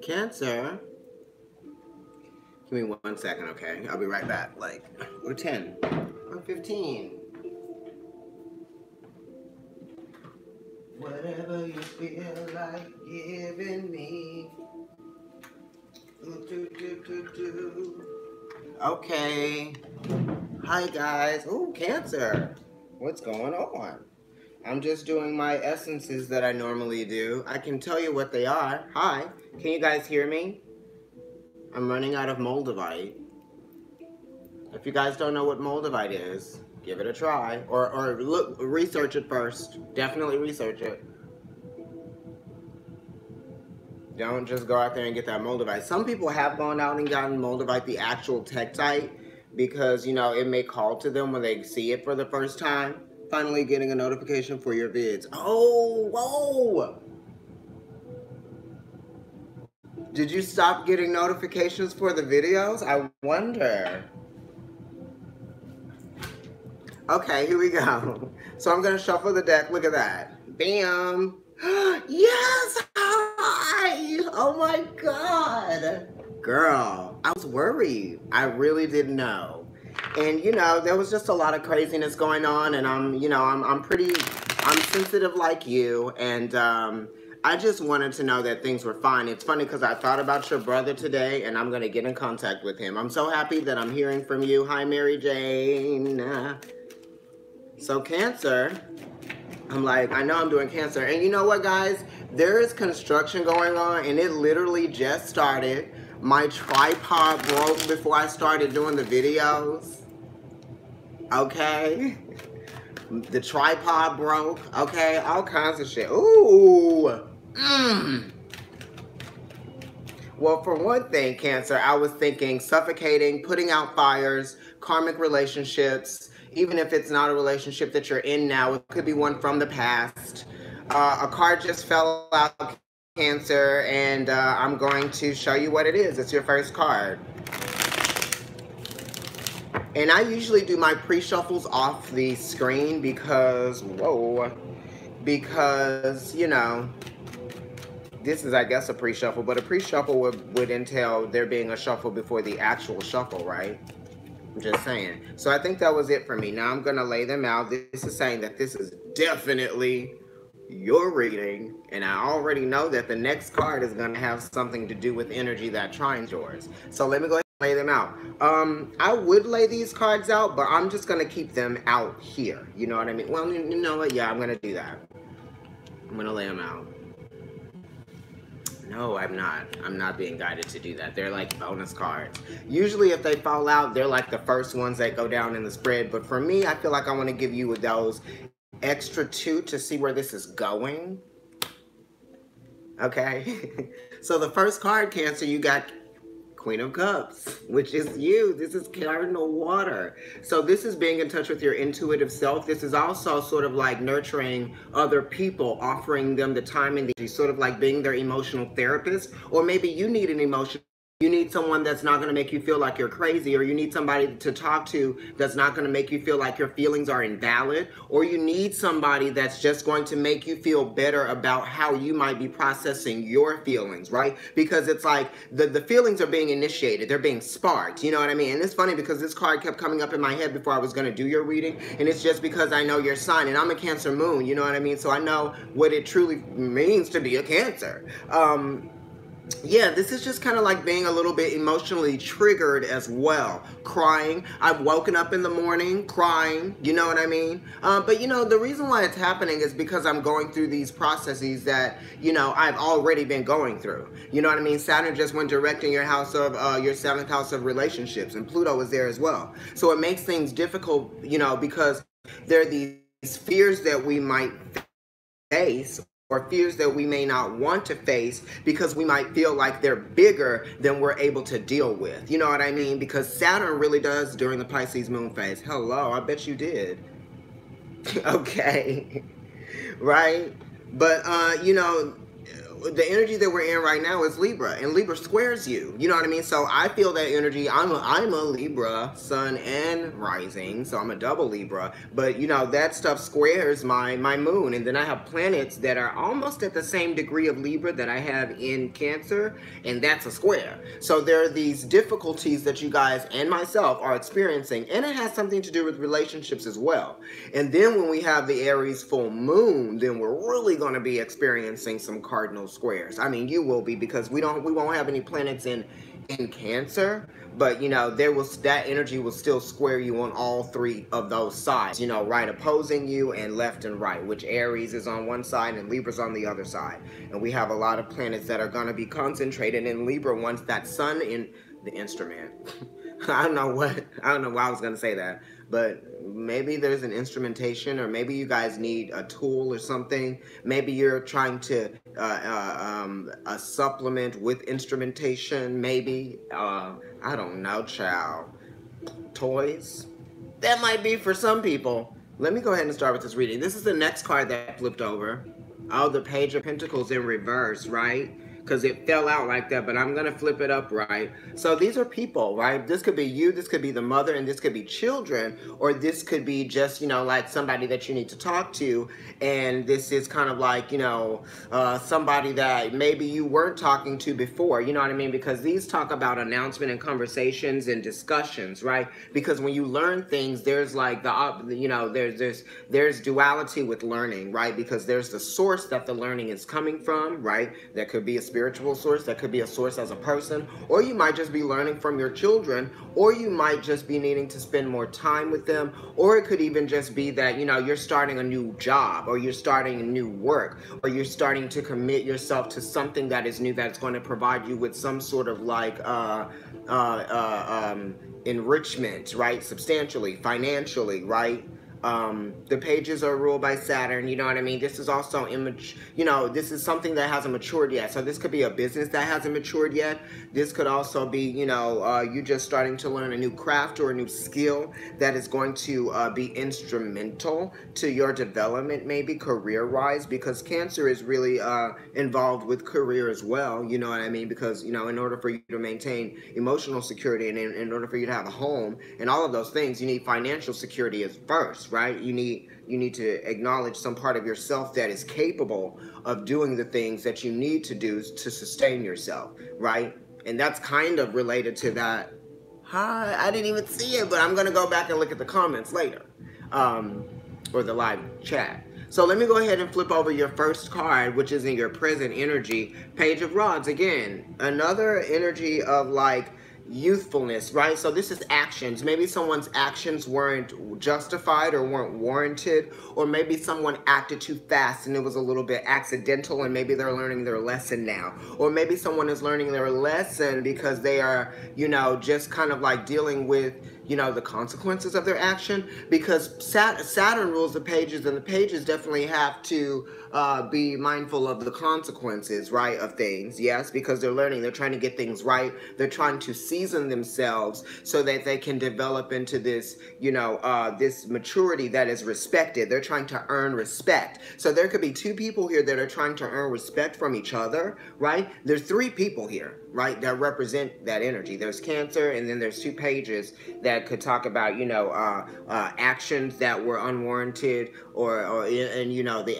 Cancer. Give me 1 second, okay? I'll be right back. Like, or 10, or 15. Whatever you feel like giving me. Okay. Hi, guys. Ooh, Cancer. What's going on? I'm just doing my essences that I normally do. I can tell you what they are. Hi. Can you guys hear me? I'm running out of Moldavite. If you guys don't know what Moldavite is, give it a try. Or look, research it first. Definitely research it. Don't just go out there and get that Moldavite. Some people have gone out and gotten Moldavite, the actual Tektite, because, you know, it may call to them when they see it for the first time. Finally getting a notification for your vids. Oh, whoa! Did you stop getting notifications for the videos? I wonder. Okay, here we go. So I'm going to shuffle the deck. Look at that. Bam. Yes! Hi! Oh my God. Girl, I was worried. I really didn't know. And, you know, there was just a lot of craziness going on. And I'm sensitive like you. And I just wanted to know that things were fine. It's funny because I thought about your brother today. And I'm going to get in contact with him. I'm so happy that I'm hearing from you. Hi, Mary Jane. So Cancer, I'm like, I know I'm doing Cancer. And you know what, guys? There is construction going on, and it literally just started. My tripod broke before I started doing the videos. Okay? The tripod broke. Okay? All kinds of shit. Ooh. Well, for one thing, Cancer, I was thinking suffocating, putting out fires, karmic relationships. Even if it's not a relationship that you're in now, it could be one from the past. A card just fell out, Cancer, and I'm going to show you what it is. It's your first card. And I usually do my pre-shuffles off the screen because, you know, this is, I guess, a pre-shuffle, but a pre-shuffle would entail there being a shuffle before the actual shuffle, right? I'm just saying. So I think that was it for me. Now I'm going to lay them out. This is saying that this is definitely your reading. And I already know that the next card is going to have something to do with energy that trines yours. So let me go ahead and lay them out. I would lay these cards out, but I'm just going to keep them out here. You know what I mean? Well, you know what? Yeah, I'm going to do that. I'm going to lay them out. No, I'm not. I'm not being guided to do that. They're like bonus cards. Usually if they fall out, they're like the first ones that go down in the spread. But for me, I feel like I want to give you those extra 2 to see where this is going. Okay. So the first card, Cancer, you got Queen of Cups, which is you. This is cardinal water. So this is being in touch with your intuitive self. This is also sort of like nurturing other people, offering them the time and the sort of like being their emotional therapist. Or maybe you need an emotion. You need someone that's not going to make you feel like you're crazy, or you need somebody to talk to that's not going to make you feel like your feelings are invalid, or you need somebody that's just going to make you feel better about how you might be processing your feelings, right? Because it's like the feelings are being initiated, they're being sparked, you know what I mean? And it's funny because this card kept coming up in my head before I was going to do your reading, and it's just because I know your sign, and I'm a Cancer moon, you know what I mean? So I know what it truly means to be a Cancer. Yeah, this is just kind of like being a little bit emotionally triggered as well. Crying. I've woken up in the morning crying, you know what I mean? But you know, the reason why it's happening is because I'm going through these processes that, you know, I've already been going through. You know what I mean? Saturn just went direct in your house of, your 7th house of relationships, and Pluto is there as well. So it makes things difficult, you know, because there are these fears that we might face, or fears that we may not want to face because we might feel like they're bigger than we're able to deal with. You know what I mean? Because Saturn really does during the Pisces moon phase. Hello, I bet you did. Okay. Right? But, you know, the energy that we're in right now is Libra, and Libra squares you. You know what I mean? So I feel that energy. I'm a Libra, sun and rising, so I'm a double Libra. But you know that stuff squares my moon, and then I have planets that are almost at the same degree of Libra that I have in Cancer, and that's a square. So there are these difficulties that you guys and myself are experiencing, and it has something to do with relationships as well. And then when we have the Aries full moon, then we're really going to be experiencing some cardinal squares. I mean, you will be, because we won't have any planets in Cancer, but you know that energy will still square you on all three of those sides, you know, right opposing you and left and right, which Aries is on one side and Libra's on the other side. And we have a lot of planets that are going to be concentrated in Libra once that sun in the instrument. I don't know why I was going to say that, but maybe there's an instrumentation, or maybe you guys need a tool or something. Maybe you're trying to a supplement with instrumentation. Maybe I don't know, child. Toys. That might be for some people. Let me go ahead and start with this reading. This is the next card that flipped over. Oh, the Page of Pentacles in reverse, right? Because it fell out like that, but I'm going to flip it up, right? So these are people, right? This could be you, this could be the mother, and this could be children, or this could be just, you know, like somebody that you need to talk to, and this is kind of like, you know, somebody that maybe you weren't talking to before, you know what I mean? Because these talk about announcement and conversations and discussions, right? Because when you learn things, there's like you know, there's duality with learning, right? Because there's the source that the learning is coming from, right? That could be a spiritual source, that could be a source as a person, or you might just be learning from your children, or you might just be needing to spend more time with them, or it could even just be that, you know, you're starting a new job, or you're starting a new work, or you're starting to commit yourself to something that is new, that's going to provide you with some sort of like enrichment, right? Substantially, financially, right? The pages are ruled by Saturn, you know what I mean? This is also immature, you know, this is something that hasn't matured yet. So this could be a business that hasn't matured yet. This could also be, you know, you just starting to learn a new craft or a new skill that is going to be instrumental to your development, maybe career-wise, because Cancer is really involved with career as well, you know what I mean? Because, you know, in order for you to maintain emotional security, and in order for you to have a home and all of those things, you need financial security as first, right? You need to acknowledge some part of yourself that is capable of doing the things that you need to do to sustain yourself, right? And that's kind of related to that. Hi, I didn't even see it, but I'm going to go back and look at the comments later, or the live chat. So let me go ahead and flip over your first card, which is in your present energy, Page of Rods. Again, another energy of like youthfulness, right? So this is actions. Maybe someone's actions weren't justified or weren't warranted, or maybe someone acted too fast and it was a little bit accidental, and maybe they're learning their lesson now. Or maybe someone is learning their lesson because they are, you know, just kind of like dealing with, you know, the consequences of their action, because Saturn rules the pages, and the pages definitely have to be mindful of the consequences, right, of things. Yes, because they're learning, they're trying to get things right, they're trying to season themselves so that they can develop into this, you know, this maturity that is respected. They're trying to earn respect. So there could be two people here that are trying to earn respect from each other, right? There's three people here, right, that represent that energy. There's Cancer, and then there's two pages that could talk about, you know, actions that were unwarranted, or and you know, the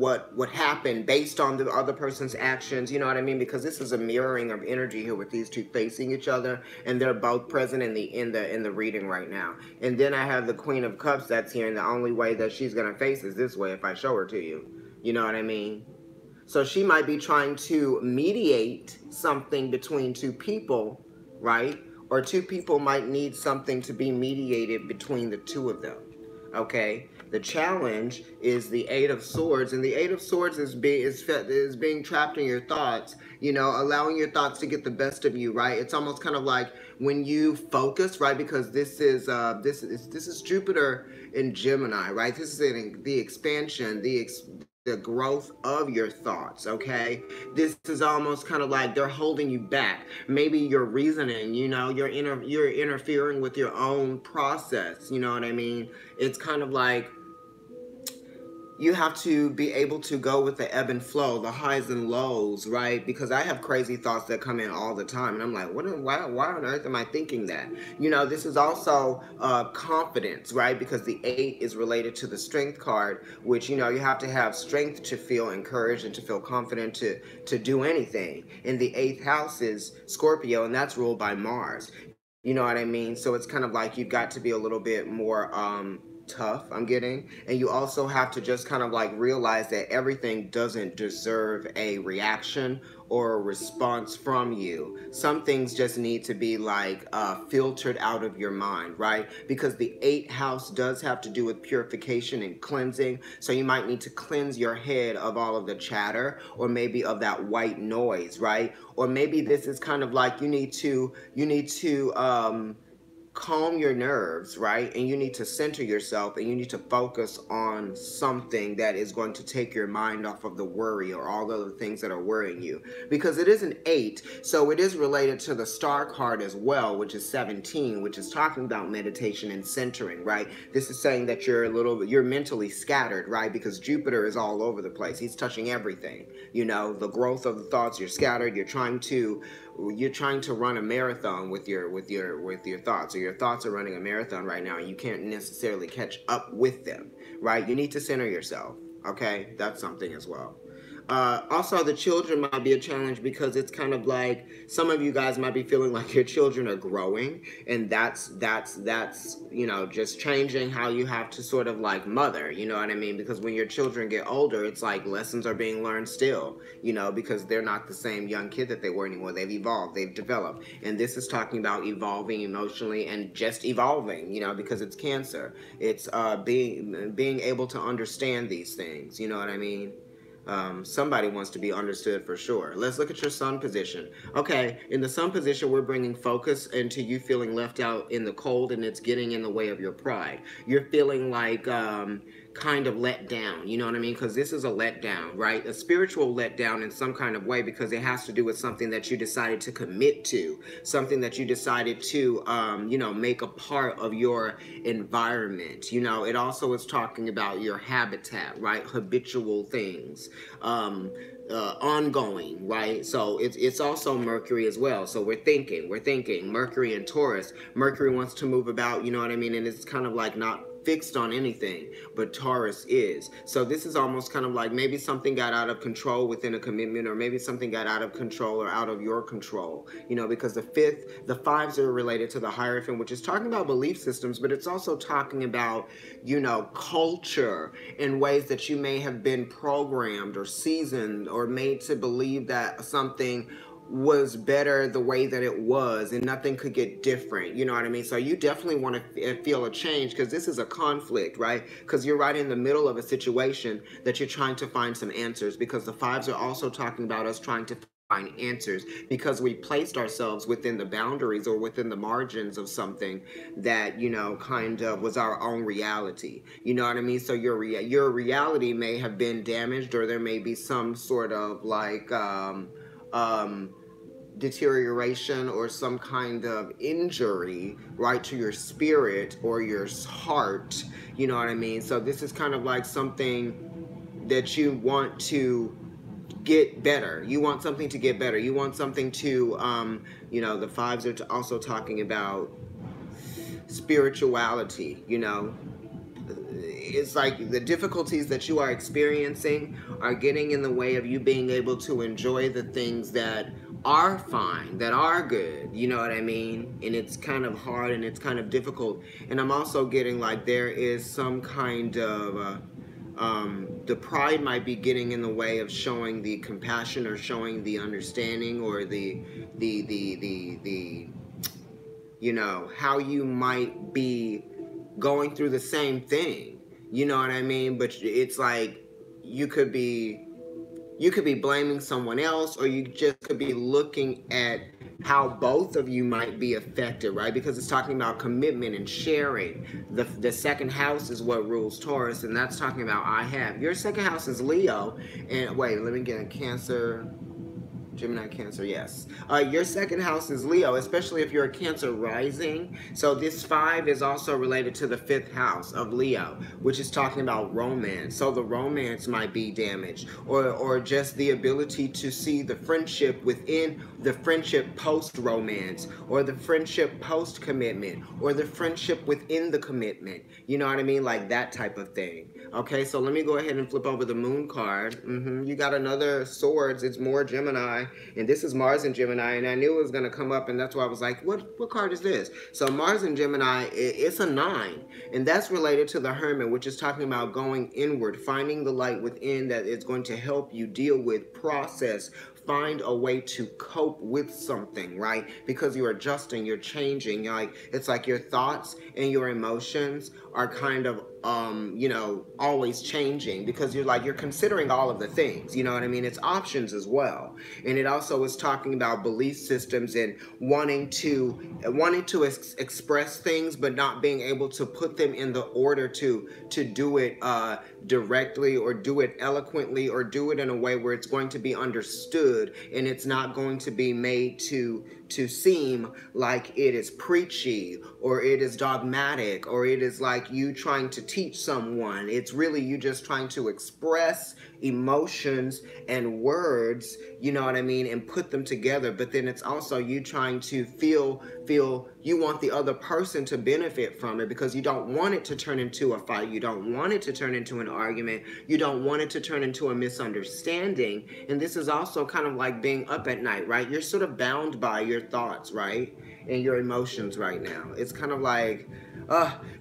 what happened based on the other person's actions, you know what I mean? Because this is a mirroring of energy here with these two facing each other, and they're both present in the reading right now. And then I have the Queen of Cups that's here, and the only way that she's gonna face is this way if I show her to you. You know what I mean? So she might be trying to mediate something between two people, right? Or two people might need something to be mediated between the two of them, okay? The challenge is the Eight of Swords, and the Eight of Swords is being trapped in your thoughts, you know, allowing your thoughts to get the best of you, right? It's almost kind of like when you focus, right? Because this is Jupiter in Gemini, right? This is the expansion, the growth of your thoughts, okay? This is almost kind of like they're holding you back. Maybe your reasoning, you know, you're interfering with your own process, you know what I mean? It's kind of like, you have to be able to go with the ebb and flow, the highs and lows, right? Because I have crazy thoughts that come in all the time, and I'm like, why on earth am I thinking that? This is also confidence, right? Because the 8 is related to the strength card, which, you have to have strength to feel encouraged and to feel confident to do anything. And the 8th house is Scorpio, and that's ruled by Mars. You know what I mean? So it's kind of like you've got to be a little bit more tough, I'm getting. And you also have to just kind of like realize that everything doesn't deserve a reaction or a response from you. Some things just need to be like filtered out of your mind, right? Because the 8th house does have to do with purification and cleansing. So you might need to cleanse your head of all of the chatter, or maybe of that white noise, right? Or maybe this is kind of like you need to calm your nerves, right? And you need to center yourself, and you need to focus on something that is going to take your mind off of the worry or all the other things that are worrying you. Because it is an 8, so it is related to the star card as well, which is 17, which is talking about meditation and centering, right? This is saying that you're mentally scattered, right? Because Jupiter is all over the place. He's touching everything. The growth of the thoughts, you're scattered, you're trying to run a marathon with your thoughts, or your thoughts are running a marathon right now, and you can't necessarily catch up with them, right? You need to center yourself. Okay, that's something as well. Also, the children might be a challenge, because it's kind of like some of you guys might be feeling like your children are growing, and that's just changing how you have to sort of like mother, you know what I mean? Because when your children get older, it's like lessons are being learned still, because they're not the same young kid that they were anymore. They've evolved, they've developed, and this is talking about evolving emotionally and just evolving, because it's Cancer. It's being able to understand these things, you know what I mean? Somebody wants to be understood for sure. Let's look at your sun position. Okay, in the sun position, we're bringing focus into you feeling left out in the cold, and it's getting in the way of your pride. You're feeling like kind of let down, you know what I mean? Because this is a letdown, right? A spiritual letdown in some kind of way, because it has to do with something that you decided to commit to, something that you decided to, make a part of your environment. It also is talking about your habitat, right? Habitual things. Ongoing, right? So it's also Mercury as well. So we're thinking Mercury and Taurus. Mercury wants to move about, you know what I mean? And it's kind of like not fixed on anything, but Taurus is. So this is almost kind of like maybe something got out of control within a commitment, or maybe something got out of control or out of your control, because the 5s are related to the Hierophant, which is talking about belief systems, but it's also talking about, culture, in ways that you may have been programmed or seasoned or made to believe that something was better the way that it was, and nothing could get different, you know what I mean? So you definitely want to feel a change, because this is a conflict, right? Because you're right in the middle of a situation that you're trying to find some answers, because the 5s are also talking about us trying to find answers, because we placed ourselves within the boundaries or within the margins of something that kind of was our own reality, you know what I mean? So your reality may have been damaged, or there may be some sort of like deterioration or some kind of injury, right, to your spirit or your heart, you know what I mean? So this is kind of like something that you want to get better. You want something to get better. You want something to, the 5s are also talking about spirituality, It's like the difficulties that you are experiencing are getting in the way of you being able to enjoy the things that are fine, that are good, you know what I mean? And it's kind of hard and it's kind of difficult. And I'm also getting like there is some kind of the pride might be getting in the way of showing the compassion or showing the understanding, or the how you might be going through the same thing, you know what I mean? But it's like you could be blaming someone else, or you just could be looking at how both of you might be affected, right? Because it's talking about commitment and sharing. The second house is what rules Taurus, and that's talking about I have. Your second house is Leo, and wait, let me get a Cancer. Gemini, Cancer, yes. Your second house is Leo, especially if you're a Cancer rising. So this 5 is also related to the 5th house of Leo, which is talking about romance. So the romance might be damaged, or just the ability to see the friendship within the friendship post romance, or the friendship post commitment, or the friendship within the commitment. You know what I mean? Like that type of thing. Okay, so let me go ahead and flip over the moon card. You got another swords. It's more Gemini, and this is Mars and Gemini, and I knew it was going to come up, and that's why I was like, what card is this? So Mars and Gemini, it's a 9, and that's related to the Hermit, which is talking about going inward, finding the light within that is going to help you deal with, process, find a way to cope with something, right? Because you're adjusting, you're changing. Like it's like your thoughts and your emotions are kind of always changing, because you're considering all of the things, you know what I mean? It's options as well. And it also is talking about belief systems and wanting to express things, but not being able to put them in the order to do it directly, or do it eloquently, or do it in a way where it's going to be understood, and it's not going to be made to seem like it is preachy, or it is dogmatic, or it is like you trying to teach someone. It's really you just trying to express emotions and words, you know what I mean, and put them together. But then it's also you trying to feel you want the other person to benefit from it, because you don't want it to turn into a fight, you don't want it to turn into an argument, you don't want it to turn into a misunderstanding. And this is also kind of like being up at night, right? You're sort of bound by your thoughts, right, and your emotions right now. It's kind of like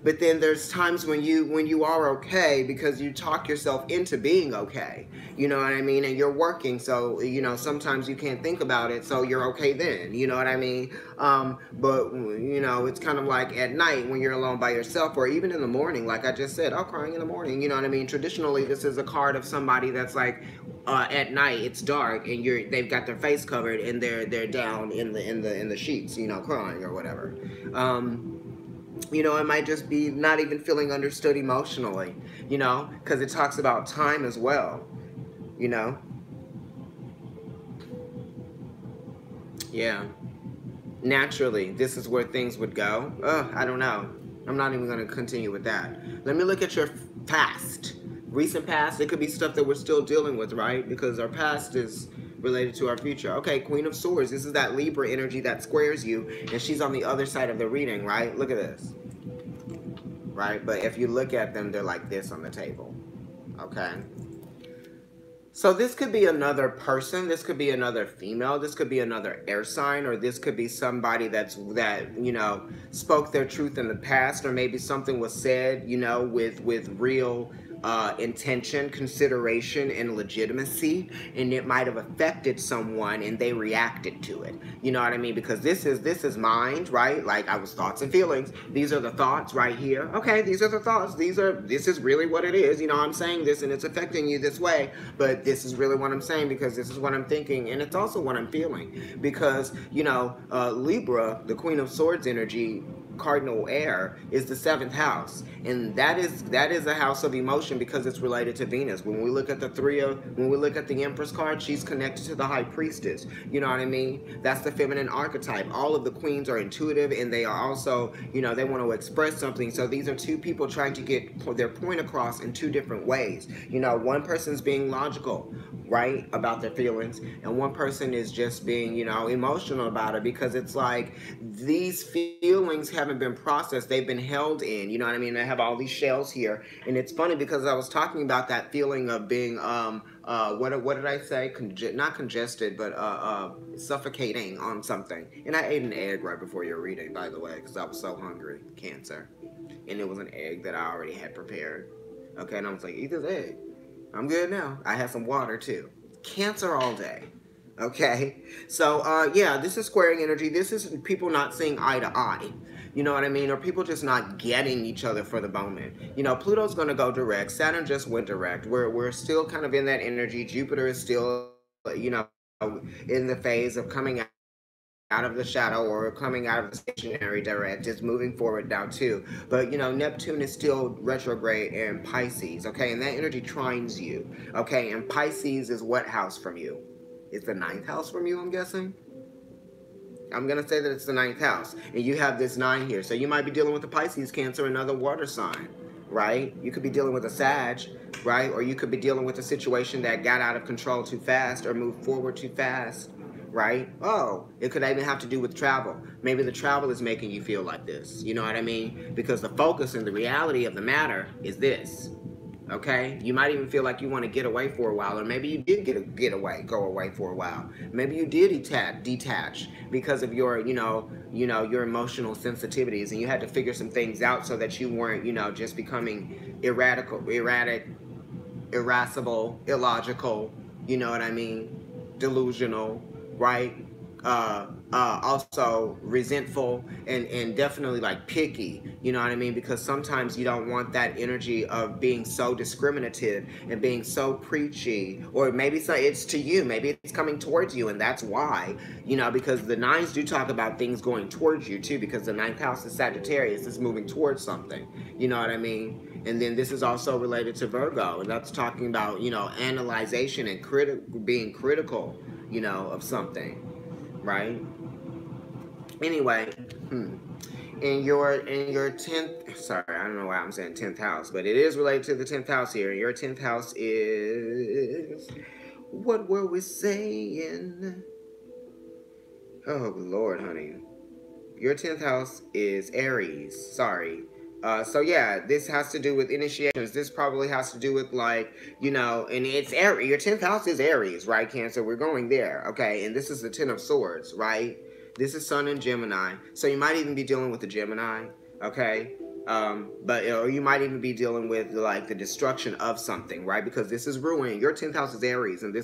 but then there's times when you are okay, because you talk yourself into being okay, you know what I mean, and you're working, so sometimes you can't think about it, so you're okay then, you know what I mean. But it's kind of like at night when you're alone by yourself, or even in the morning, like I just said, crying in the morning, you know what I mean. Traditionally, this is a card of somebody that's like at night it's dark, and they've got their face covered, and they're down in the sheets, crying or whatever. It might just be not even feeling understood emotionally, because it talks about time as well, you know. Yeah. Naturally, this is where things would go. I don't know. I'm not even going to continue with that. Let me look at your past. Recent past, it could be stuff that we're still dealing with, right? Because our past is related to our future. Okay, Queen of Swords. This is that Libra energy that squares you, and she's on the other side of the reading, right? Look at this. Right? But if you look at them, they're like this on the table. Okay? So this could be another person, this could be another female, this could be another air sign, or this could be somebody that spoke their truth in the past, or maybe something was said, with real intention, consideration, and legitimacy, and it might have affected someone and they reacted to it. You know what I mean? Because this is mind, right? Like I was thoughts and feelings. These are the thoughts right here. Okay, these are the thoughts. This is really what it is. I'm saying this and it's affecting you this way, but this is really what I'm saying, because this is what I'm thinking, and it's also what I'm feeling. Because Libra, the Queen of Swords energy, cardinal air, is the 7th house, and that is a house of emotion, because it's related to Venus. When we look at the Empress card, she's connected to the High Priestess. You know what I mean? That's the feminine archetype. All of the queens are intuitive, and they are also, they want to express something. So these are two people trying to get their point across in two different ways. One person's being logical, right, about their feelings, and one person is just being, emotional about it, because it's like these feelings haven't been processed, they've been held in, you know what I mean. I have all these shells here, and it's funny because I was talking about that feeling of being what did I say, not congested, but suffocating on something. And I ate an egg right before your reading, by the way, because I was so hungry. Cancer. And it was an egg that I already had prepared. Okay, and I was like, eat this egg. I'm good now. I had some water too. Cancer all day. Okay, so yeah, this is squaring energy. This is people not seeing eye to eye. You know what I mean? Or people just not getting each other for the moment. Pluto's going to go direct. Saturn just went direct. We're still kind of in that energy. Jupiter is still, in the phase of coming out of the shadow, or coming out of the stationary direct. It's moving forward now too. But Neptune is still retrograde in Pisces. Okay, and that energy trines you. Okay, and Pisces is what house from you? It's the ninth house from you, I'm guessing. I'm going to say that it's the ninth house. And you have this 9 here. So you might be dealing with a Pisces, Cancer, another water sign, right? You could be dealing with a Sag, right? Or you could be dealing with a situation that got out of control too fast or moved forward too fast, right? Oh, it could even have to do with travel. Maybe the travel is making you feel like this. You know what I mean? Because the focus and the reality of the matter is this. Okay, you might even feel like you want to get away for a while, or maybe you did go away for a while. Maybe you did detach because of your, your emotional sensitivities, and you had to figure some things out so that you weren't, just becoming erratic, irascible, illogical, you know what I mean, delusional, right? Also resentful and definitely like picky, you know what I mean? Because sometimes you don't want that energy of being so discriminative and being so preachy, or maybe so it's to you, maybe it's coming towards you, and that's why, because the nines do talk about things going towards you too, because the ninth house is Sagittarius, is moving towards something, you know what I mean? And then this is also related to Virgo, and that's talking about, analyzation and being critical, of something, right? Anyway, in your 10th, sorry, I don't know why I'm saying 10th house, but it is related to the 10th house here. Your 10th house is, what were we saying? Oh, Lord, honey. Your 10th house is Aries. Sorry. So yeah, this has to do with initiations. This probably has to do with like, and it's Aries. Your 10th house is Aries, right, Cancer? We're going there, okay? And this is the 10 of Swords, right? This is Sun and Gemini. So you might even be dealing with the Gemini, okay? Or you might even be dealing with like the destruction of something, right? Because this is ruin. Your 10th house is Aries, and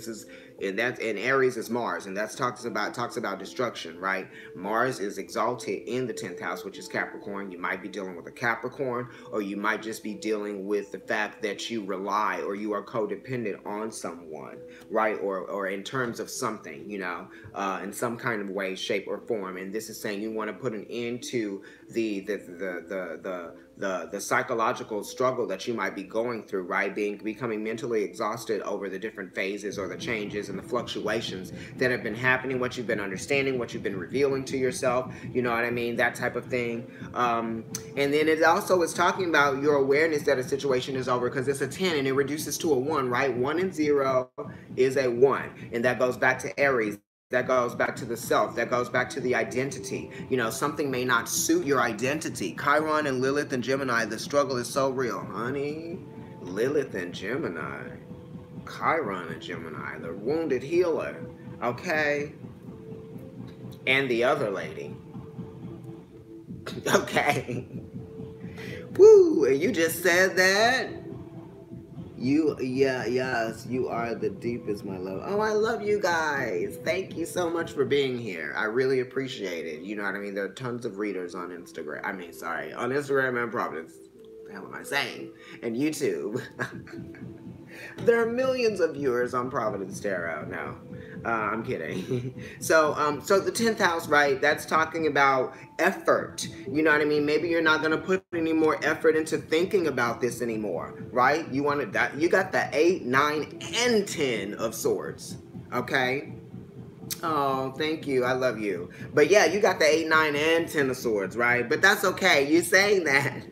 Aries is Mars, and that's talks about destruction, right? Mars is exalted in the 10th house, which is Capricorn. You might be dealing with a Capricorn, or you might just be dealing with the fact that you rely or you are codependent on someone, right? Or in terms of something, in some kind of way, shape, or form. And this is saying you want to put an end to the psychological struggle that you might be going through, right? Becoming mentally exhausted over the different phases or the changes and the fluctuations that have been happening, what you've been understanding, what you've been revealing to yourself, you know what I mean? That type of thing. And then it also is talking about your awareness that a situation is over, because it's a 10 and it reduces to a 1, right? 1 and 0 is a 1. And that goes back to Aries. That goes back to the self. That goes back to the identity. Something may not suit your identity. Chiron and Lilith and Gemini, the struggle is so real. Honey, Lilith and Gemini. Chiron and Gemini, the wounded healer. Okay? And the other lady. Okay. Woo, and you just said that? Yes, you are the deepest, my love. Oh, I love you guys. Thank you so much for being here. I really appreciate it. You know what I mean? There are tons of readers on Instagram. On Instagram and Providence. What the hell am I saying? And YouTube. There are millions of viewers on Providence Tarot now. I'm kidding. So the 10th house, right? That's talking about effort. You know what I mean? Maybe you're not gonna put any more effort into thinking about this anymore, right? You got the 8, 9, and 10 of Swords. Okay. Oh, thank you. I love you. But yeah, you got the 8, 9, and 10 of Swords, right? But that's okay. You're saying that.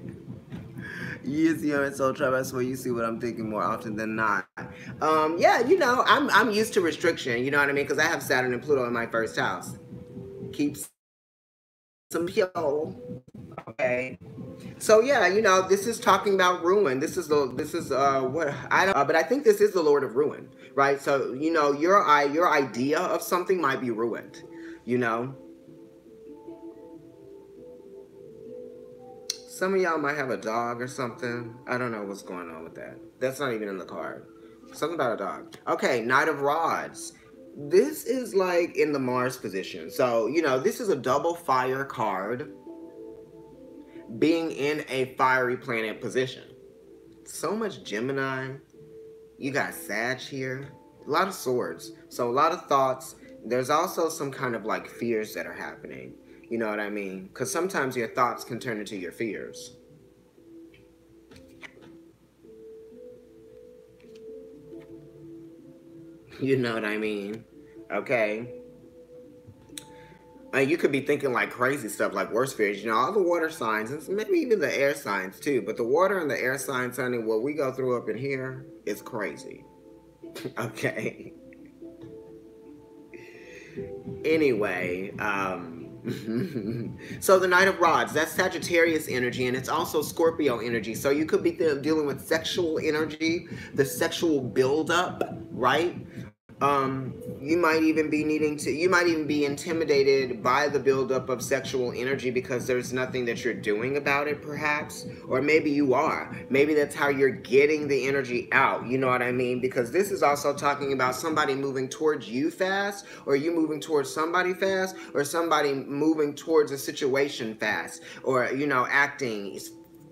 You see your soul tribe, I swear you see what I'm thinking more often than not. Yeah, I'm used to restriction, you know what I mean? Because I have Saturn and Pluto in my first house. Keeps some pure. Okay. So yeah, this is talking about ruin. This is what I don't but I think this is the Lord of Ruin, right? So, your idea of something might be ruined, Some of y'all might have a dog or something. I don't know what's going on with that. That's not even in the card. Something about a dog. Okay, Knight of Rods. This is like in the Mars position. So, this is a double fire card being in a fiery planet position. So much Gemini. You got Sag here. A lot of swords. So a lot of thoughts. There's also some kind of like fears that are happening. You know what I mean? Because sometimes your thoughts can turn into your fears. You know what I mean? Okay. You could be thinking like crazy stuff, like worst fears. You know, all the water signs, and maybe even the air signs too. But the water and the air signs, honey, what we go through up in here is crazy. Okay. Anyway, so the Knight of Rods, that's Sagittarius energy, and it's also Scorpio energy. So you could be dealing with sexual energy, the sexual buildup, right? You might even be you might even be intimidated by the buildup of sexual energy because there's nothing that you're doing about it, perhaps. Or maybe you are. Maybe that's how you're getting the energy out. You know what I mean? Because this is also talking about somebody moving towards you fast, or you moving towards somebody fast, or somebody moving towards a situation fast, or, you know, acting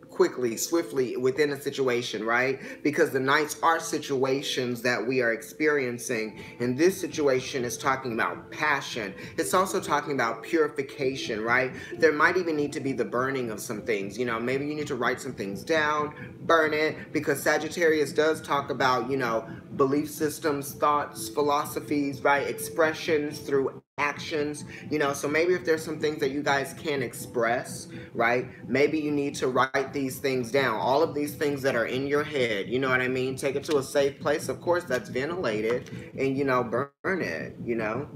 quickly, swiftly within a situation, right? Because the nights are situations that we are experiencing, and this situation is talking about passion. It's also talking about purification, right? There might even need to be the burning of some things. You know, maybe you need to write some things down, burn it, because Sagittarius does talk about, you know, belief systems, thoughts, philosophies, right? Expressions through actions, you know. So maybe if there's some things that you guys can express, right, maybe you need to write these things down, all of these things that are in your head, you know what I mean, take it to a safe place, of course, that's ventilated, and, you know, burn it, you know.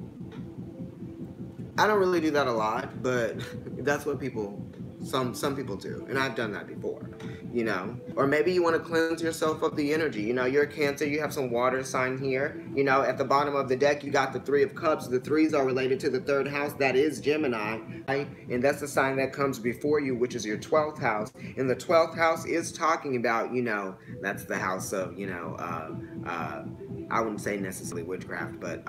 I don't really do that a lot, but that's what some people do, and I've done that before, you know. Or maybe you want to cleanse yourself of the energy. You know, you're a Cancer, you have some water sign here. You know, at the bottom of the deck, you got the Three of Cups. The threes are related to the third house, that is Gemini, right? And that's the sign that comes before you, which is your 12th house. And the 12th house is talking about, you know, that's the house of, you know, I wouldn't say necessarily witchcraft, but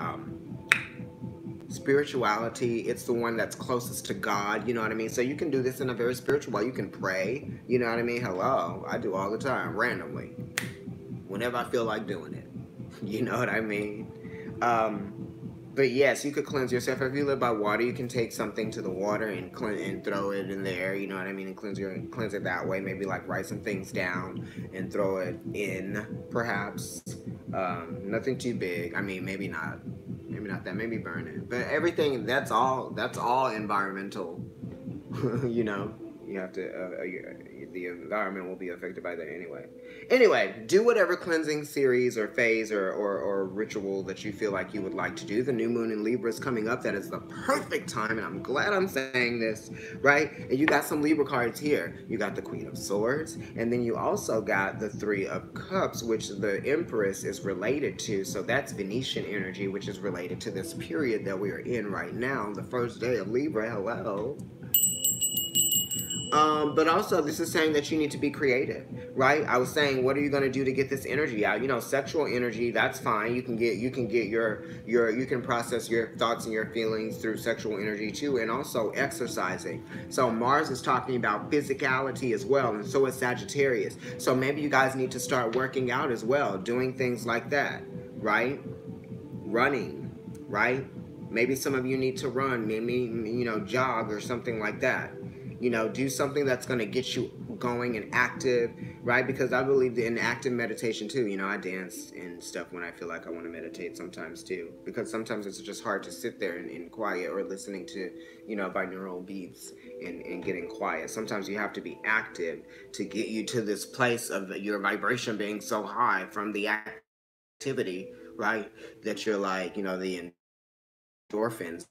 spirituality. It's the one that's closest to God, you know what I mean? So you can do this in a very spiritual way. You can pray, you know what I mean? Hello, I do all the time, randomly, whenever I feel like doing it. You know what I mean? But yes, you could cleanse yourself. If you live by water, you can take something to the water and and throw it in there, you know what I mean, and cleanse it that way. Maybe like write some things down and throw it in, perhaps. Nothing too big. I mean, maybe not. Maybe not that. Maybe burn it. But everything, that's all environmental. You know, you have to. The environment will be affected by that anyway. Anyway, do whatever cleansing series or phase or ritual that you feel like you would like to do. The new moon in Libra is coming up. That is the perfect time, and I'm glad I'm saying this, right? And you got some Libra cards here. You got the Queen of Swords, and then you also got the Three of Cups, which the Empress is related to. So that's Venetian energy, which is related to this period that we are in right now, the first day of Libra. Hello. But also this is saying that you need to be creative, right? I was saying, what are you going to do to get this energy out? You know, sexual energy, that's fine. You can get you can process your thoughts and your feelings through sexual energy too, and also exercising. So Mars is talking about physicality as well, and so is Sagittarius. So maybe you guys need to start working out as well, doing things like that, right? Running, right? Maybe some of you need to run, maybe, you know, jog or something like that. You know, do something that's going to get you going and active, right? Because I believe in active meditation too. You know, I dance and stuff when I feel like I want to meditate sometimes too. Because sometimes it's just hard to sit there in quiet or listening to, you know, binaural beats and getting quiet. Sometimes you have to be active to get you to this place of your vibration being so high from the activity, right? That you're like, you know, the endorphins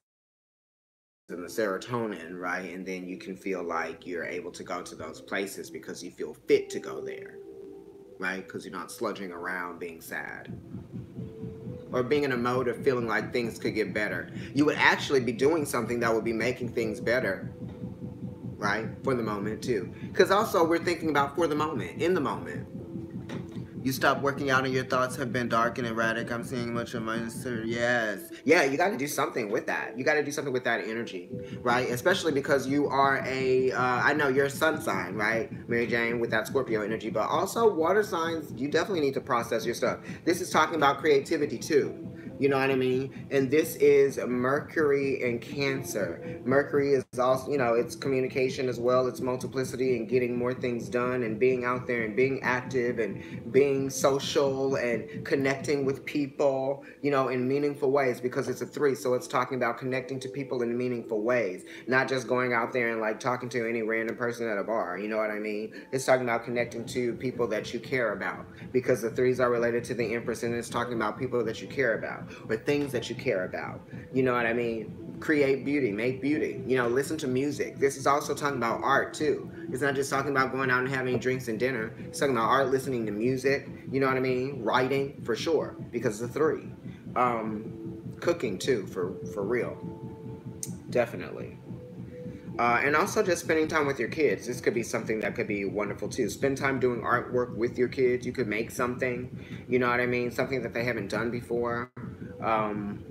and the serotonin, right? And then you can feel like you're able to go to those places because you feel fit to go there, right? Because you're not sludging around being sad or being in a mode of feeling like things could get better. You would actually be doing something that would be making things better, right? For the moment too. Because also we're thinking about for the moment, in the moment. You stop working out and your thoughts have been dark and erratic. I'm seeing much of my sister. Yes. Yeah, you got to do something with that. You got to do something with that energy, right? Especially because you are I know you're a sun sign, right? Mary Jane, with that Scorpio energy. But also water signs, you definitely need to process your stuff. This is talking about creativity too. You know what I mean? And this is Mercury and Cancer. Mercury is also, it's communication as well. It's multiplicity and getting more things done and being out there and being active and being social and connecting with people, in meaningful ways, because it's a 3. So it's talking about connecting to people in meaningful ways, not just going out there and like talking to any random person at a bar. You know what I mean? It's talking about connecting to people that you care about, because the 3s are related to the Empress, and it's talking about people that you care about or things that you care about. You know what I mean? Create beauty, make beauty, listen to music. This is also talking about art too. It's not just talking about going out and having drinks and dinner. It's talking about art, listening to music, you know what I mean? Writing, for sure, because the 3. Cooking too, for real. Definitely. And also just spending time with your kids. This could be something that could be wonderful too. Spend time doing artwork with your kids. You could make something, you know what I mean? Something that they haven't done before. Um,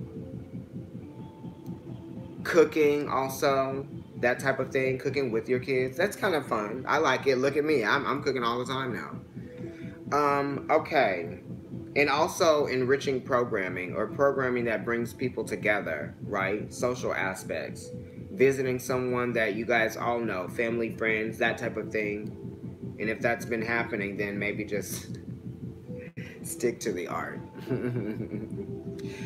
Cooking also, that type of thing. Cooking with your kids. That's kind of fun. I like it. Look at me. I'm cooking all the time now. Okay. And also enriching programming, or programming that brings people together, right? Social aspects. Visiting someone that you guys all know, family, friends, that type of thing. And if that's been happening, then maybe just stick to the art.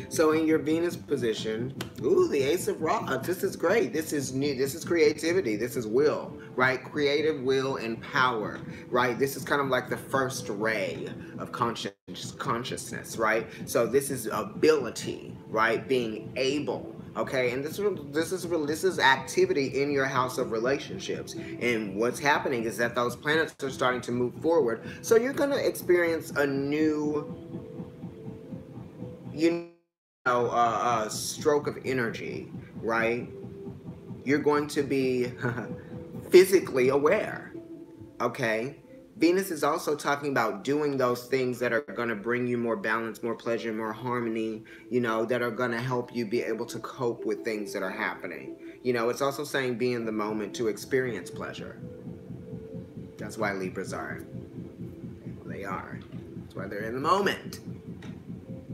So in your Venus position, ooh, the Ace of Rods. This is great. This is new. This is creativity. This is will, right? Creative will and power, right? This is kind of like the first ray of consciousness, right? So this is ability, right? Being able. Okay, and this is activity in your house of relationships, and what's happening is that those planets are starting to move forward. So you're gonna experience a new, stroke of energy, right? You're going to be physically aware. Okay. Venus is also talking about doing those things that are going to bring you more balance, more pleasure, more harmony, that are going to help you be able to cope with things that are happening. It's also saying be in the moment to experience pleasure. That's why Libras are. They are. That's why they're in the moment.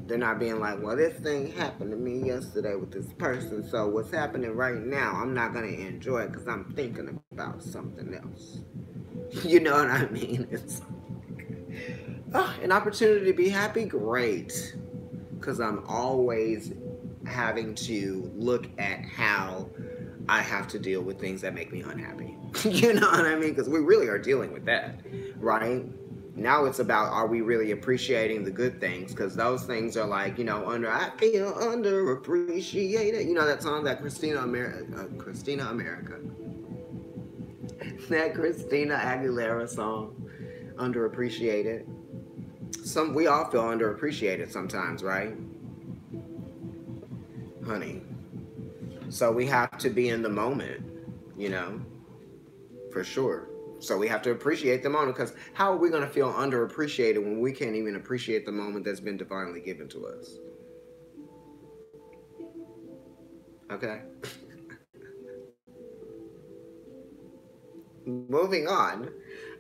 They're not being like, well, this thing happened to me yesterday with this person, so what's happening right now, I'm not going to enjoy it because I'm thinking about something else. You know what I mean? It's an opportunity to be happy, great. Because I'm always having to look at how I have to deal with things that make me unhappy. You know what I mean? Because we really are dealing with that, right? Now it's about, are we really appreciating the good things? Because those things are like, I feel underappreciated. You know that song, that Christina America. That Christina Aguilera song, underappreciated. We all feel underappreciated sometimes, right? Honey. So we have to be in the moment, for sure. So we have to appreciate the moment, because how are we going to feel underappreciated when we can't even appreciate the moment that's been divinely given to us? Okay. Moving on,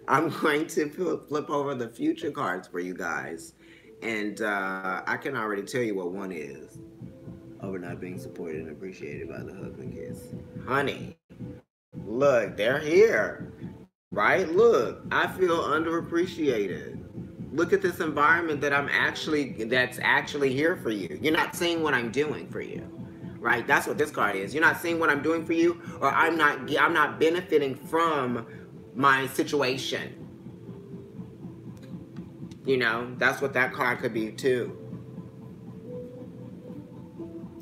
I'm going to flip over the future cards for you guys. And I can already tell you what one is. Over not being supported and appreciated by the husband kiss. Honey, look, they're here. Right? Look, I feel underappreciated. Look at this environment that's actually here for you. You're not seeing what I'm doing for you. Right? That's what this card is. You're not seeing what I'm doing for you, or I'm not benefiting from my situation. That's what that card could be too.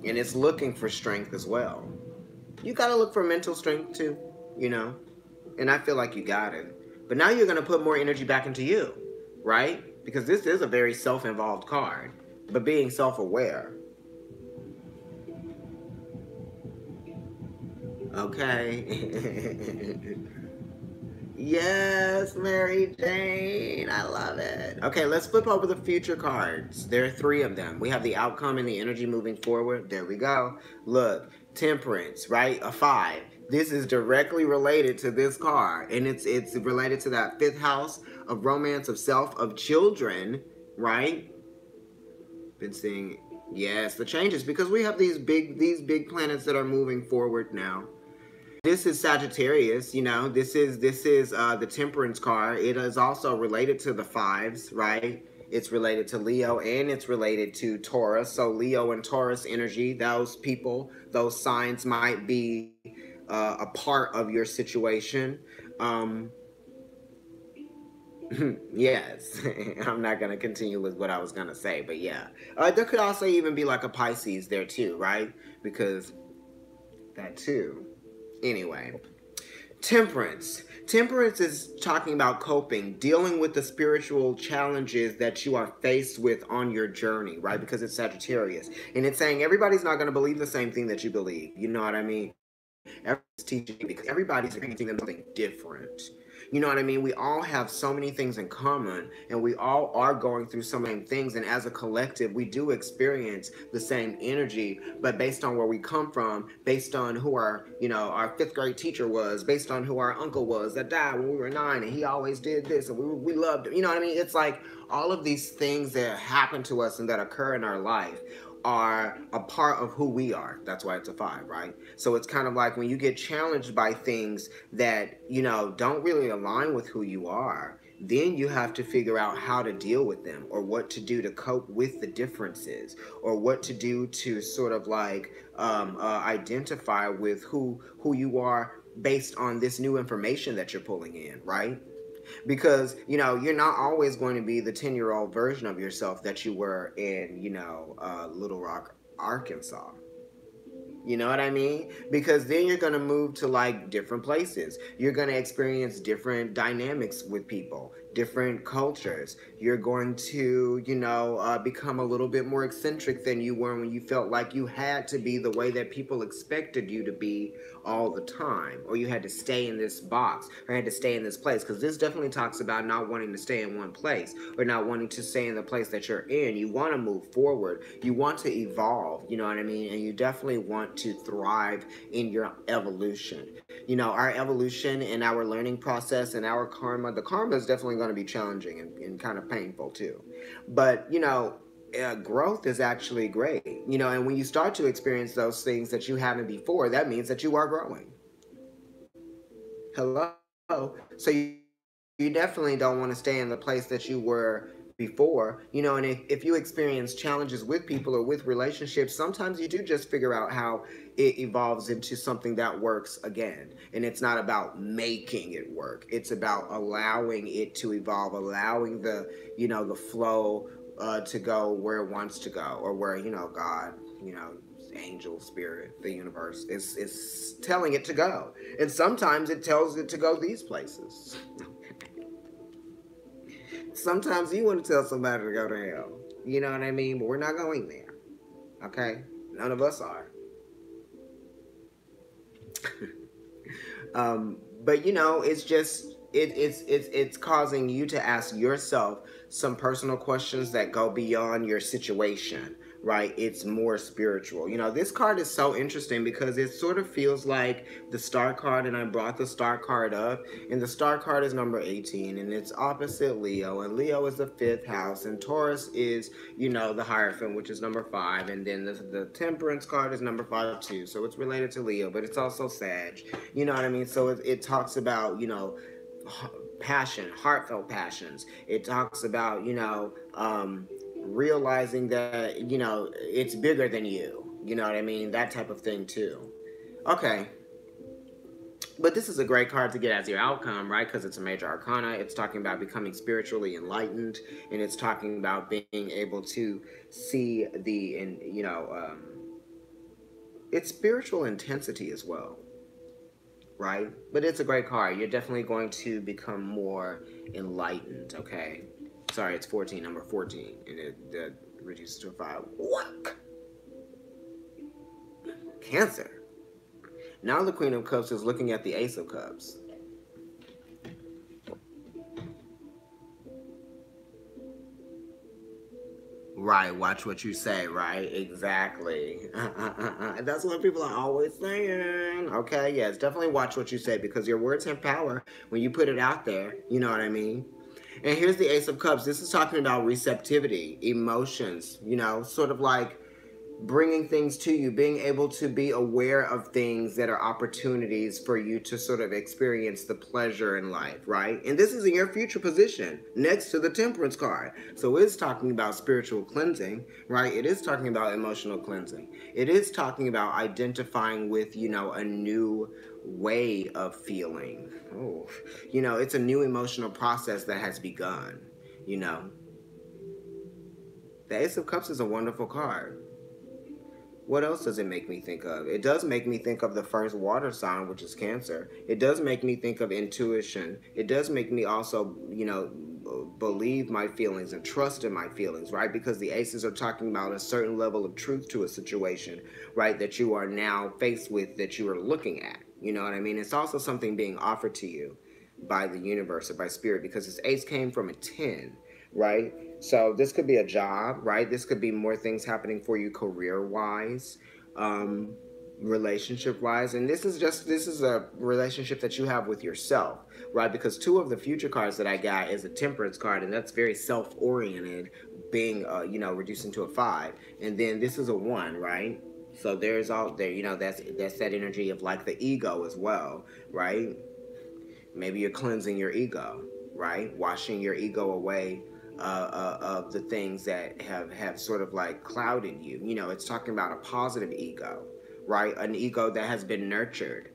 And it's looking for strength as well. You got to look for mental strength too, And I feel like you got it. But now you're going to put more energy back into you, right? Because this is a very self-involved card, but being self-aware. Okay. Yes, Mary Jane. I love it. Okay, let's flip over the future cards. There are 3 of them. We have the outcome and the energy moving forward. There we go. Look, Temperance, right? A 5. This is directly related to this card, and it's related to that 5th house of romance, of self, of children, right? Been seeing Yes, the changes, because we have these big planets that are moving forward now. This is Sagittarius, this is the Temperance card. It is also related to the fives, right? It's related to Leo and it's related to Taurus. So Leo and Taurus energy, those people, those signs might be a part of your situation. Um, yes, I'm not going to continue with what I was going to say, but yeah. There could also even be like a Pisces there too, right? Because that too. Anyway, Temperance. Temperance is talking about coping, dealing with the spiritual challenges that you are faced with on your journey, right? Because it's Sagittarius. And it's saying everybody's not going to believe the same thing that you believe. You know what I mean? Everybody's teaching you because everybody's experiencing something different. You know what I mean? We all have so many things in common, and we all are going through so many things. And as a collective, we do experience the same energy, but based on where we come from, based on who our fifth grade teacher was, based on who our uncle was that died when we were 9, and he always did this, and we loved him. You know what I mean? It's like all of these things that happen to us and that occur in our life are a part of who we are. That's why it's a 5, right? So it's kind of like when you get challenged by things that, don't really align with who you are, then you have to figure out how to deal with them, or what to do to cope with the differences, or what to do to sort of like identify with who you are based on this new information that you're pulling in, right? Because you're not always going to be the 10-year-old version of yourself that you were in Little Rock, Arkansas. You know what I mean? Because then you're going to move to like different places. You're going to experience different dynamics with people, different cultures. You're going to, become a little bit more eccentric than you were when you felt like you had to be the way that people expected you to be all the time, or you had to stay in this box, or had to stay in this place. Because this definitely talks about not wanting to stay in one place, or not wanting to stay in the place that you're in. You want to move forward. You want to evolve, you know what I mean? And you definitely want to thrive in your evolution. Our evolution and our learning process and our karma, the karma is definitely going to be challenging and kind of painful too. But, growth is actually great, and when you start to experience those things that you haven't before, that means that you are growing. Hello. So you definitely don't want to stay in the place that you were before, and if you experience challenges with people or with relationships, sometimes you do just figure out how it evolves into something that works again. And it's not about making it work, it's about allowing it to evolve, allowing the flow to go where it wants to go, or where God, angel, spirit, the universe is telling it to go. And sometimes it tells it to go these places. Sometimes you want to tell somebody to go to hell. You know what I mean? But we're not going there. Okay? None of us are. But it's just it's causing you to ask yourself some personal questions that go beyond your situation, right? It's more spiritual. This card is so interesting because it sort of feels like the star card, and I brought the star card up, and the star card is number 18, and it's opposite Leo, and Leo is the 5th house, and Taurus is, the Hierophant, which is number 5, and then the Temperance card is number 5 too, so it's related to Leo, but it's also Sag. You know what I mean? So it talks about, passion, heartfelt passions. It talks about, realizing that, it's bigger than you. You know what I mean? That type of thing too. Okay. But this is a great card to get as your outcome, right? Because it's a major arcana. It's talking about becoming spiritually enlightened, and it's talking about being able to see it's spiritual intensity as well, right? But it's a great card. You're definitely going to become more enlightened, okay? Sorry, it's 14, number 14, and it reduces to a 5. What? Cancer. Now the Queen of Cups is looking at the Ace of Cups. Right, watch what you say, right? Exactly. That's what people are always saying. Okay, yes, definitely watch what you say, because your words have power when you put it out there. You know what I mean? And here's the Ace of Cups. This is talking about receptivity, emotions, sort of like bringing things to you, being able to be aware of things that are opportunities for you to sort of experience the pleasure in life, right? And this is in your future position next to the Temperance card. So it's talking about spiritual cleansing, right? It is talking about emotional cleansing. It is talking about identifying with, a new way of feeling. Oh, it's a new emotional process that has begun, you know. The Ace of Cups is a wonderful card. What else does it make me think of? It does make me think of the first water sign, which is Cancer. It does make me think of intuition. It does make me also, believe my feelings and trust in my feelings, right? Because the aces are talking about a certain level of truth to a situation, right? That you are now faced with, that you are looking at. You know what I mean? It's also something being offered to you by the universe or by spirit, because this ace came from a 10, right? So this could be a job, right? This could be more things happening for you career wise, relationship wise. And this is a relationship that you have with yourself, right? Because two of the future cards that I got is a Temperance card, and that's very self oriented, being, reducing to a 5. And then this is a 1, right? So there's all there, that's that energy of like the ego as well, right? Maybe you're cleansing your ego, right? Washing your ego away, of the things that have sort of like clouded you. It's talking about a positive ego, right? An ego that has been nurtured,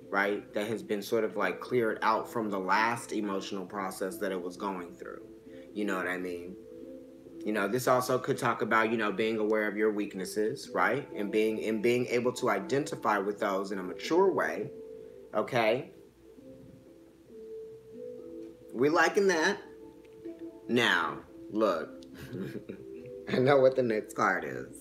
right? That has been sort of like cleared out from the last emotional process that it was going through. You know what I mean? This also could talk about, being aware of your weaknesses, right? And being able to identify with those in a mature way. Okay? We liking that. Now, look. I know what the next card is.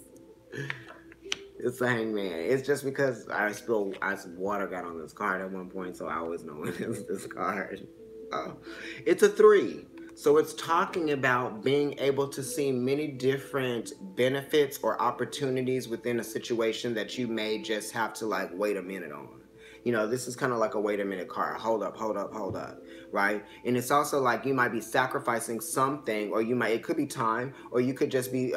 It's the Hangman. It's just because water got on this card at one point, so I always know when it's this card. Oh. It's a 3. So it's talking about being able to see many different benefits or opportunities within a situation that you may just have to like wait a minute on. This is kind of like a wait a minute card. Hold up, right? And it's also like you might be sacrificing something, or it could be time, or you could just be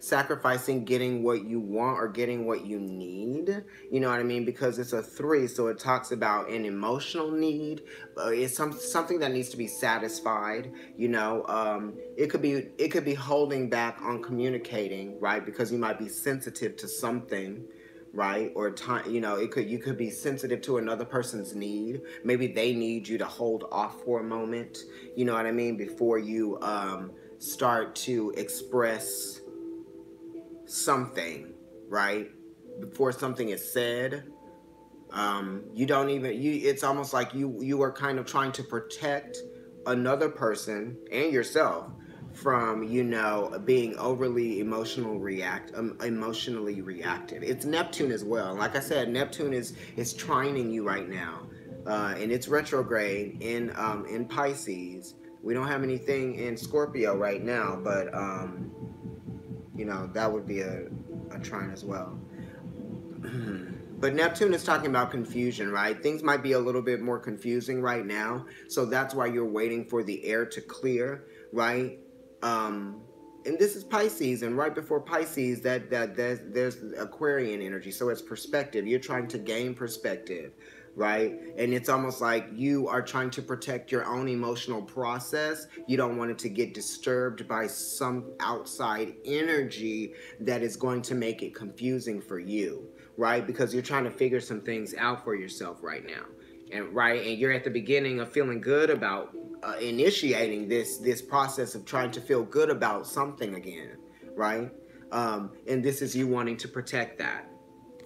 sacrificing getting what you want or getting what you need. You know what I mean? Because it's a 3, so it talks about an emotional need. It's something that needs to be satisfied. It could be holding back on communicating, right? Because you might be sensitive to something, right? Or time, you could be sensitive to another person's need. Maybe they need you to hold off for a moment, you know what I mean, before you start to express something, right? Before something is said. It's almost like you are kind of trying to protect another person and yourself from being overly emotionally reactive. It's Neptune as well. Like I said, Neptune is trining you right now, and it's retrograde in Pisces. We don't have anything in Scorpio right now, but that would be a trine as well. But Neptune is talking about confusion, right? Things might be a little bit more confusing right now, so that's why you're waiting for the air to clear, right? And this is Pisces, and right before Pisces, there's Aquarian energy, so it's perspective. You're trying to gain perspective, right? And it's almost like you are trying to protect your own emotional process. You don't want it to get disturbed by some outside energy that is going to make it confusing for you, right? Because you're trying to figure some things out for yourself right now. And you're at the beginning of feeling good about initiating this process of trying to feel good about something again, right? And this is you wanting to protect that,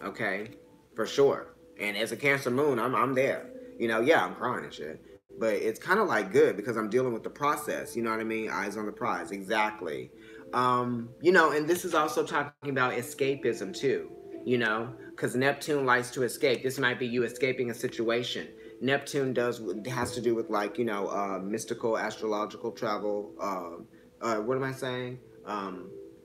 okay, for sure. And as a Cancer moon, I'm there. I'm crying and shit, but it's kind of like good because I'm dealing with the process. You know what I mean? Eyes on the prize, exactly. And this is also talking about escapism too. Because Neptune likes to escape. This might be you escaping a situation. Neptune has to do with like mystical astrological travel. What am I saying?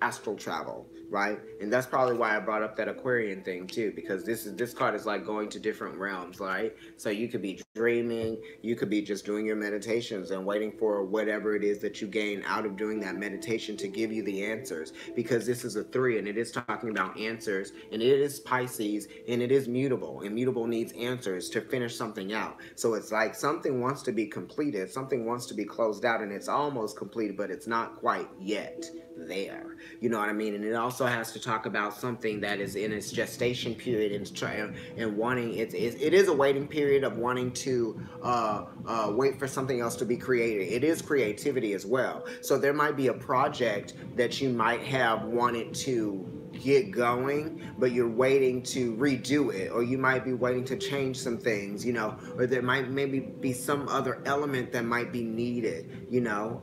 Astral travel. right? And that's probably why I brought up that Aquarian thing too, because this card is like going to different realms, right? So you could be dreaming, you could be just doing your meditations and waiting for whatever it is that you gain out of doing that meditation to give you the answers, because this is a 3 and it is talking about answers, and it is Pisces, and it is mutable, and mutable needs answers to finish something out. So it's like something wants to be completed, something wants to be closed out, and it's almost completed, but it's not quite yet there. You know what I mean? And it also has to talk about something that is in its gestation period and wanting it is a waiting period of wanting to wait for something else to be created. It is creativity as well. So there might be a project that you might have wanted to get going, but you're waiting to redo it, or you might be waiting to change some things, or there might maybe be some other element that might be needed, you know,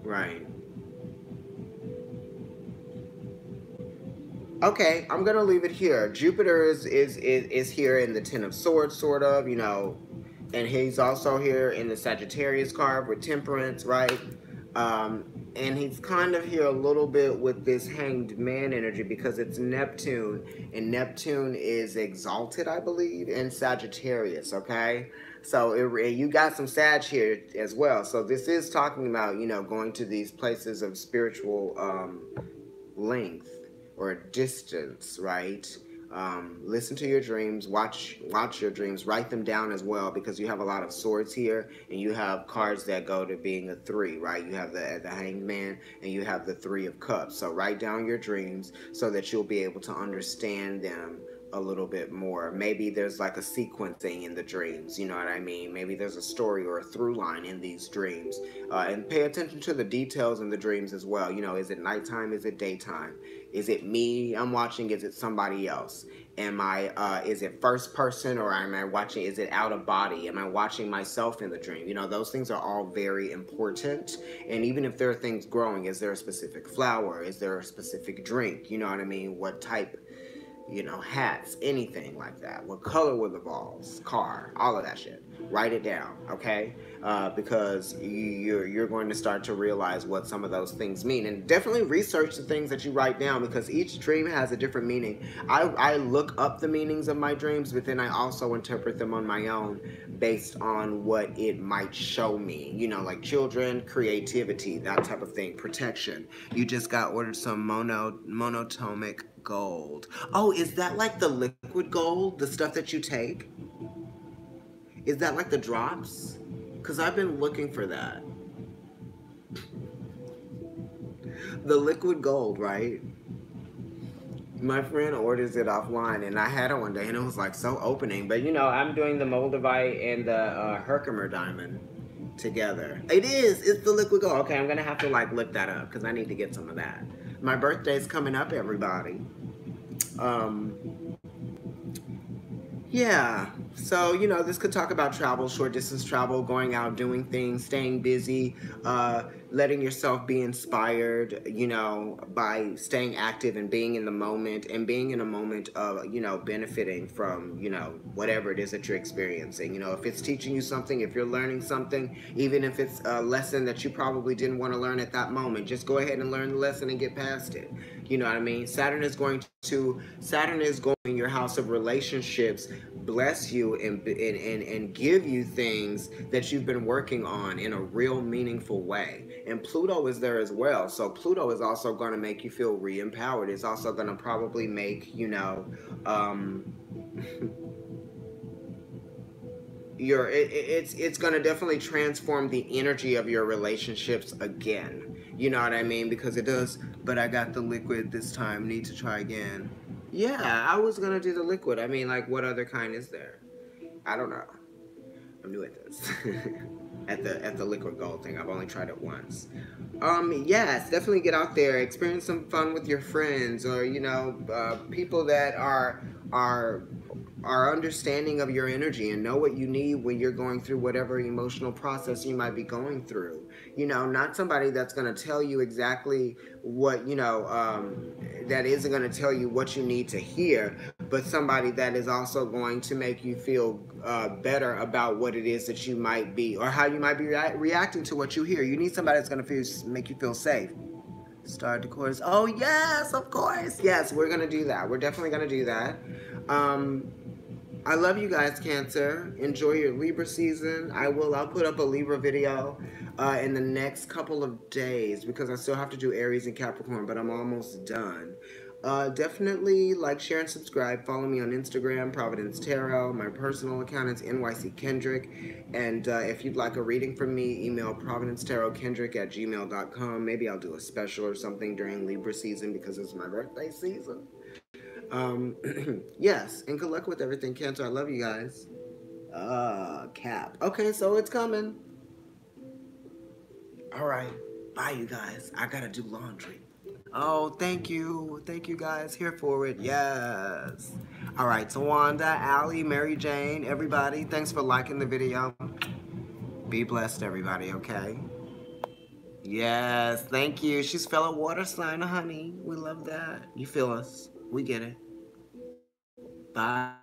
right. Okay, I'm gonna leave it here. Jupiter is here in the Ten of Swords, sort of, and he's also here in the Sagittarius card with Temperance, right? Um, and he's kind of here a little bit with this Hanged Man energy because it's Neptune, and Neptune is exalted, I believe, in Sagittarius. Okay, so you got some Sag here as well. So this is talking about going to these places of spiritual length or distance, right? Listen to your dreams, watch your dreams, write them down as well, because you have a lot of swords here, and you have cards that go to being a 3, right? You have the Hanged Man, and you have the 3 of Cups. So write down your dreams so that you'll be able to understand them a little bit more. Maybe there's like a sequencing in the dreams, you know what I mean? Maybe there's a story or a through line in these dreams. And pay attention to the details in the dreams as well. Is it nighttime? Is it daytime? Is it me I'm watching? Is it somebody else? Is it first person, or am I watching, is it out of body? Am I watching myself in the dream? Those things are all very important. And even if there are things growing, is there a specific flower? Is there a specific drink? You know what I mean? What type? Hats, anything like that. What color were the balls? Car, all of that shit. Write it down, okay? Because you're going to start to realize what some of those things mean, and definitely research the things that you write down, because each dream has a different meaning. I look up the meanings of my dreams, but then I also interpret them on my own based on what it might show me. Like children, creativity, that type of thing, protection. You just got ordered some monatomic gold. Oh, is that like the liquid gold, the stuff that you take? Is that like the drops? Because I've been looking for that. The liquid gold, right? My friend orders it offline, and I had it one day, and it was like so opening. But I'm doing the Moldavite and the Herkimer diamond together. It is. It's the liquid gold. Okay, I'm gonna have to like look that up because I need to get some of that. My birthday's coming up, everybody. Um, yeah. So, this could talk about travel, short distance travel, going out, doing things, staying busy, letting yourself be inspired, by staying active and being in the moment, and being in a moment of, benefiting from, whatever it is that you're experiencing. If it's teaching you something, if you're learning something, even if it's a lesson that you probably didn't want to learn at that moment, just go ahead and learn the lesson and get past it. You know what I mean? Saturn is going in your house of relationships, bless you and give you things that you've been working on in a real meaningful way. And Pluto is there as well. So Pluto is also going to make you feel re-empowered. It's also going to probably make, it's going to definitely transform the energy of your relationships again. You know what I mean? Because it does. But I got the liquid this time. Need to try again. Yeah, I was gonna do the liquid. I mean, like, what other kind is there? I don't know. I'm new at this. at the liquid gold thing. I've only tried it once. Yes, definitely get out there, experience some fun with your friends, or people that are understanding of your energy and know what you need when you're going through whatever emotional process you might be going through. Not somebody that's going to tell you exactly what, that isn't going to tell you what you need to hear, but somebody that is also going to make you feel better about what it is that you might be, or how you might be reacting to what you hear. You need somebody that's going to make you feel safe. Star Decors. Oh, yes, of course. Yes, we're going to do that. We're definitely going to do that. I love you guys, Cancer. Enjoy your Libra season. I'll put up a Libra video in the next couple of days because I still have to do Aries and Capricorn, but I'm almost done. Definitely like, share, and subscribe. Follow me on Instagram, Providence Tarot. My personal account is NYC Kendrick. And if you'd like a reading from me, email providencetarotkendrick@gmail.com. Maybe I'll do a special or something during Libra season because it's my birthday season. Yes, and good luck with everything, Cancer. I love you guys. Cap. Okay, so it's coming. All right. Bye, you guys. I gotta do laundry. Oh, thank you. Thank you guys. Here for it. Yes. All right, Tawanda, Allie, Mary Jane, everybody, thanks for liking the video. Be blessed, everybody, okay? Yes, thank you. She's fellow water sign, honey. We love that. You feel us. We get it. Bye.